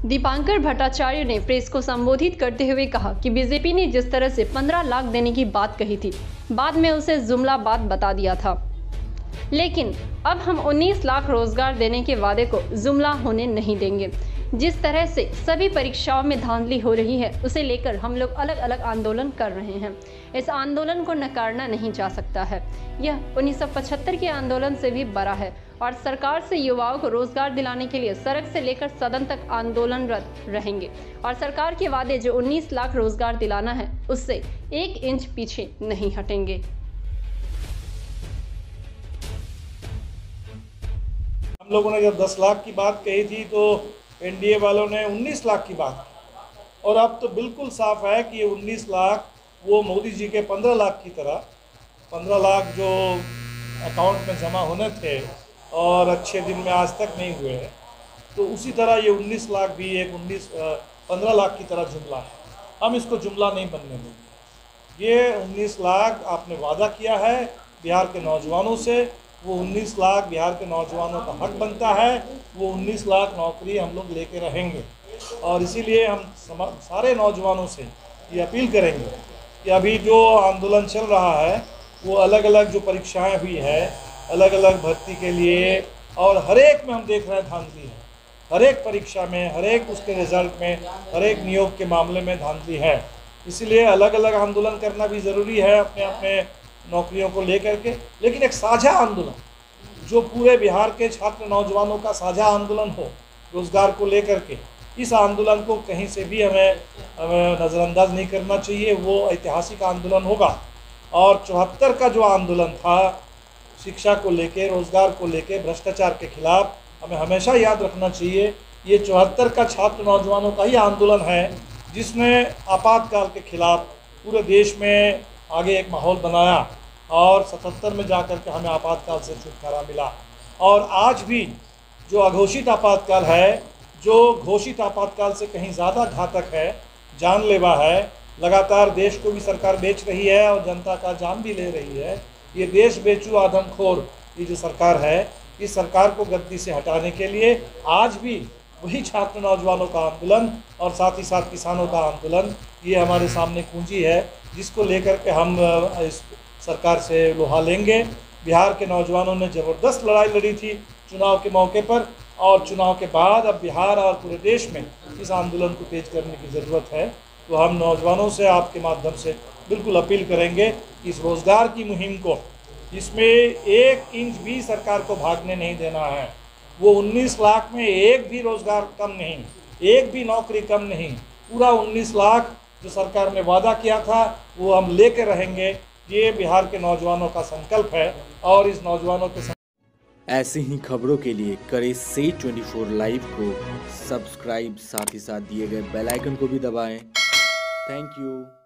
दीपांकर भट्टाचार्य ने प्रेस को संबोधित करते हुए कहा कि बीजेपी ने जिस तरह से 15 लाख देने की बात कही थी, बाद में उसे जुमला बात बता दिया था, लेकिन अब हम 19 लाख रोजगार देने के वादे को जुमला होने नहीं देंगे। जिस तरह से सभी परीक्षाओं में धांधली हो रही है, उसे लेकर हम लोग अलग अलग आंदोलन कर रहे हैं। इस आंदोलन को नकारना नहीं जा सकता है। यह 1975 के आंदोलन से भी बड़ा है और सरकार से युवाओं को रोजगार दिलाने के लिए सड़क से लेकर सदन तक आंदोलनरत रहेंगे और सरकार के वादे जो 19 लाख रोजगार दिलाना है, उससे 1 इंच पीछे नहीं हटेंगे। हम लोगों ने जब 10 लाख की बात कही थी तो एनडीए वालों ने 19 लाख की बात की, और अब तो बिल्कुल साफ है कि ये 19 लाख वो मोदी जी के 15 लाख की तरह, 15 लाख जो अकाउंट में जमा होने थे और अच्छे दिन में आज तक नहीं हुए, तो उसी तरह ये 19 लाख भी एक 15 लाख की तरह जुमला है। हम इसको जुमला नहीं बनने देंगे। ये 19 लाख आपने वादा किया है बिहार के नौजवानों से, वो 19 लाख बिहार के नौजवानों का हक बनता है। वो 19 लाख नौकरी हम लोग लेके रहेंगे, और इसीलिए हम सारे नौजवानों से ये अपील करेंगे कि अभी जो आंदोलन चल रहा है वो अलग अलग जो परीक्षाएं हुई है, अलग अलग भर्ती के लिए, और हर एक में हम देख रहे हैं धांधली है। हर एक परीक्षा में, हर एक उसके रिजल्ट में, हर एक नियोग के मामले में धांधली है। इसीलिए अलग अलग आंदोलन करना भी ज़रूरी है अपने अपने नौकरियों को लेकर के, लेकिन एक साझा आंदोलन जो पूरे बिहार के छात्र नौजवानों का साझा आंदोलन हो रोजगार को लेकर के, इस आंदोलन को कहीं से भी हमें नज़रअंदाज नहीं करना चाहिए। वो ऐतिहासिक आंदोलन होगा। और 74 का जो आंदोलन था शिक्षा को लेके, रोजगार को लेके, भ्रष्टाचार के खिलाफ, हमें हमेशा याद रखना चाहिए ये 74 का छात्र नौजवानों का ही आंदोलन है जिसने आपातकाल के खिलाफ पूरे देश में आगे एक माहौल बनाया, और 77 में जाकर के हमें आपातकाल से छुटकारा मिला। और आज भी जो अघोषित आपातकाल है, जो घोषित आपातकाल से कहीं ज़्यादा घातक है, जानलेवा है, लगातार देश को भी सरकार बेच रही है और जनता का जान भी ले रही है। ये देश बेचू आदमखोर ये जो सरकार है, इस सरकार को गद्दी से हटाने के लिए आज भी वही छात्र नौजवानों का आंदोलन और साथ ही साथ किसानों का आंदोलन, ये हमारे सामने कुंजी है जिसको लेकर के हम इस सरकार से लोहा लेंगे। बिहार के नौजवानों ने ज़बरदस्त लड़ाई लड़ी थी चुनाव के मौके पर, और चुनाव के बाद अब बिहार और पूरे देश में इस आंदोलन को तेज करने की ज़रूरत है। तो हम नौजवानों से आपके माध्यम से बिल्कुल अपील करेंगे कि इस रोज़गार की मुहिम को, इसमें 1 इंच भी सरकार को भागने नहीं देना है। वो 19 लाख में एक भी रोज़गार कम नहीं, एक भी नौकरी कम नहीं, पूरा 19 लाख जो सरकार ने वादा किया था वो हम लेके रहेंगे। ये बिहार के नौजवानों का संकल्प है, और इस नौजवानों के ऐसी ही खबरों के लिए करें से 24 लाइव को सब्सक्राइब, साथ ही साथ दिए गए बेल आइकन को भी दबाएं। Thank you.